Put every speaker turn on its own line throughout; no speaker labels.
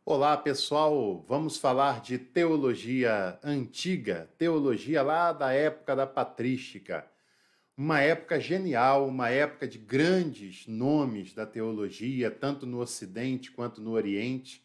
Olá, pessoal. Vamos falar de teologia antiga, teologia lá da época da patrística. Uma época genial, uma época de grandes nomes da teologia, tanto no Ocidente quanto no Oriente,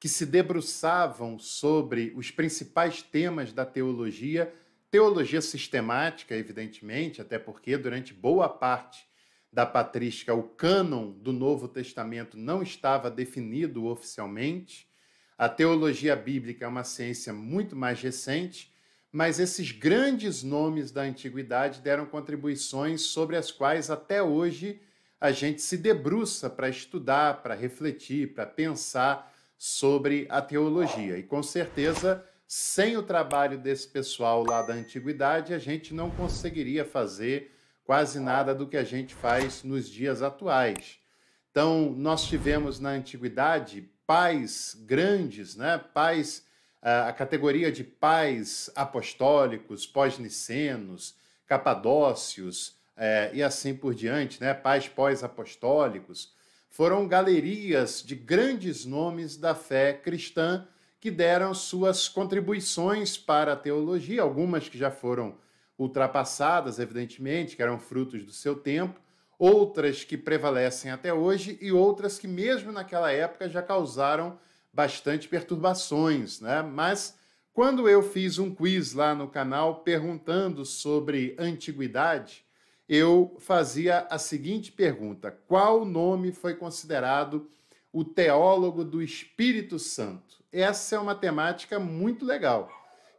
que se debruçavam sobre os principais temas da teologia, teologia sistemática, evidentemente, até porque durante boa parte da patrística o cânon do Novo Testamento não estava definido oficialmente. A teologia bíblica é uma ciência muito mais recente, mas esses grandes nomes da antiguidade deram contribuições sobre as quais até hoje a gente se debruça para estudar, para refletir, para pensar sobre a teologia. E com certeza, sem o trabalho desse pessoal lá da antiguidade, a gente não conseguiria fazer quase nada do que a gente faz nos dias atuais. Então, nós tivemos na antiguidade pais grandes, né? Pais, a categoria de pais apostólicos, pós-nicenos, capadócios, e assim por diante, né? Pais pós-apostólicos. Foram galerias de grandes nomes da fé cristã que deram suas contribuições para a teologia, algumas que já foram ultrapassadas, evidentemente, que eram frutos do seu tempo, outras que prevalecem até hoje e outras que, mesmo naquela época, já causaram bastante perturbações, né? Mas quando eu fiz um quiz lá no canal perguntando sobre antiguidade, eu fazia a seguinte pergunta: qual nome foi considerado o teólogo do Espírito Santo? Essa é uma temática muito legal,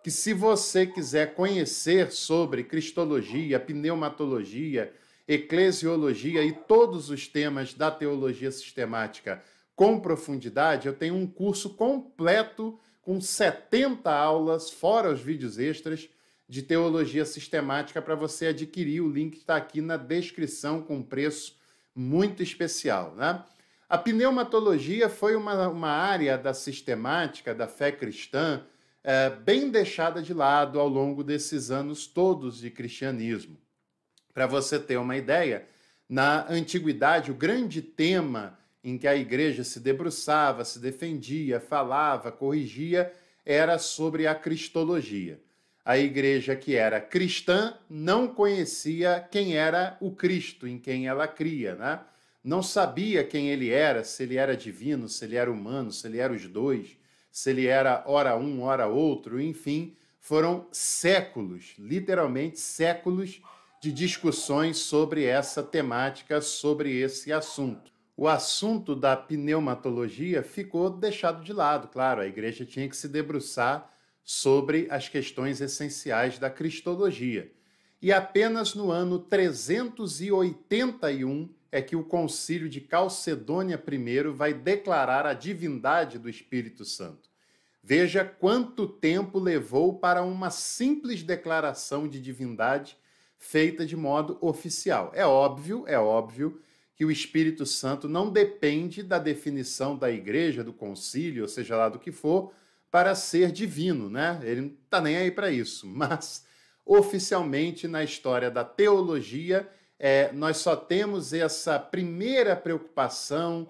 que se você quiser conhecer sobre cristologia, pneumatologia, eclesiologia e todos os temas da teologia sistemática com profundidade, eu tenho um curso completo com 70 aulas, fora os vídeos extras, de teologia sistemática para você adquirir. O link está aqui na descrição com preço muito especial, né? A pneumatologia foi uma área da sistemática, da fé cristã, bem deixada de lado ao longo desses anos todos de cristianismo. Para você ter uma ideia, na antiguidade, o grande tema em que a igreja se debruçava, se defendia, falava, corrigia, era sobre a cristologia. A igreja que era cristã não conhecia quem era o Cristo, em quem ela cria, né? Não sabia quem ele era, se ele era divino, se ele era humano, se ele era os dois, se ele era ora um, ora outro, enfim, foram séculos, literalmente séculos, de discussões sobre essa temática, sobre esse assunto. O assunto da pneumatologia ficou deixado de lado, claro, a igreja tinha que se debruçar sobre as questões essenciais da cristologia. E apenas no ano 381 é que o Concílio de Calcedônia I vai declarar a divindade do Espírito Santo. Veja quanto tempo levou para uma simples declaração de divindade feita de modo oficial. É óbvio que o Espírito Santo não depende da definição da igreja, do concílio, ou seja lá do que for, para ser divino, né? Ele não está nem aí para isso. Mas, oficialmente, na história da teologia, nós só temos essa primeira preocupação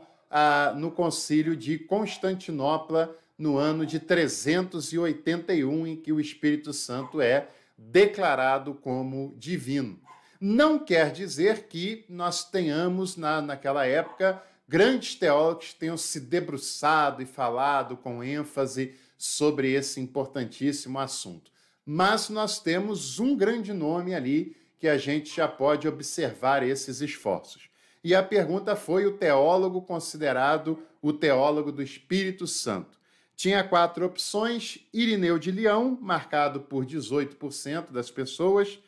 no concílio de Constantinopla, no ano de 381, em que o Espírito Santo é declarado como divino. Não quer dizer que nós tenhamos, naquela época, grandes teólogos que tenham se debruçado e falado com ênfase sobre esse importantíssimo assunto. Mas nós temos um grande nome ali que a gente já pode observar esses esforços. E a pergunta foi: o teólogo considerado o teólogo do Espírito Santo. Tinha 4 opções: Irineu de Leão, marcado por 18% das pessoas,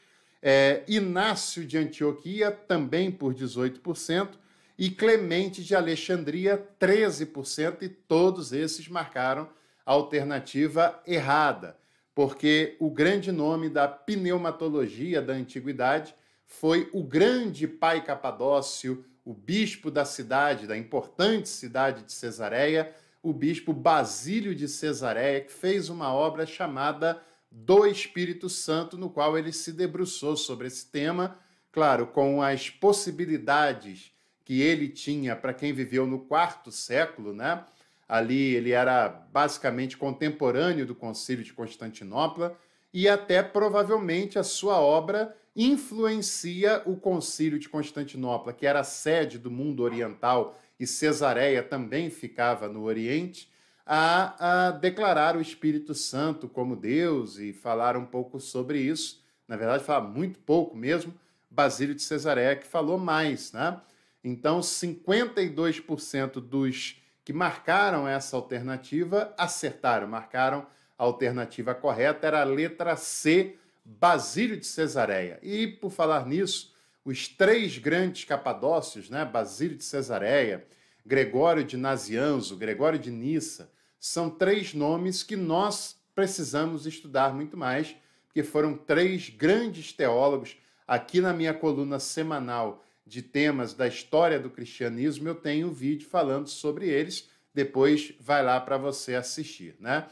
Inácio de Antioquia, também por 18%, e Clemente de Alexandria, 13%, e todos esses marcaram a alternativa errada, porque o grande nome da pneumatologia da antiguidade foi o grande pai Capadócio, o bispo da cidade, da importante cidade de Cesareia, o bispo Basílio de Cesareia, que fez uma obra chamada Do Espírito Santo, no qual ele se debruçou sobre esse tema, claro, com as possibilidades que ele tinha para quem viveu no 4º século, né? Ali ele era basicamente contemporâneo do Concílio de Constantinopla e até provavelmente a sua obra influencia o Concílio de Constantinopla, que era a sede do mundo oriental e Cesareia também ficava no Oriente, a declarar o Espírito Santo como Deus e falar um pouco sobre isso. Na verdade, fala muito pouco mesmo. Basílio de Cesareia que falou mais, né? Então, 52% dos que marcaram essa alternativa acertaram, marcaram a alternativa correta, era a letra C, Basílio de Cesareia. E, por falar nisso, os três grandes capadócios, né? Basílio de Cesareia, Gregório de Nazianzo, Gregório de Nissa, são três nomes que nós precisamos estudar muito mais, porque foram três grandes teólogos. Aqui na minha coluna semanal de temas da história do cristianismo, eu tenho um vídeo falando sobre eles, depois vai lá para você assistir, né?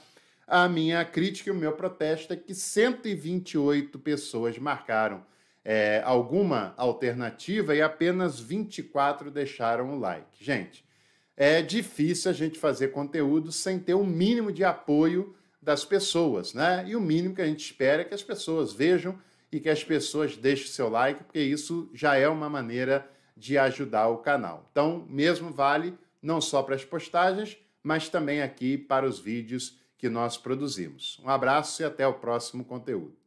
A minha crítica e o meu protesto é que 128 pessoas marcaram alguma alternativa e apenas 24 deixaram o like. Gente, é difícil a gente fazer conteúdo sem ter o mínimo de apoio das pessoas, né? E o mínimo que a gente espera é que as pessoas vejam e que as pessoas deixem seu like, porque isso já é uma maneira de ajudar o canal. Então, mesmo vale não só para as postagens, mas também aqui para os vídeos que nós produzimos. Um abraço e até o próximo conteúdo.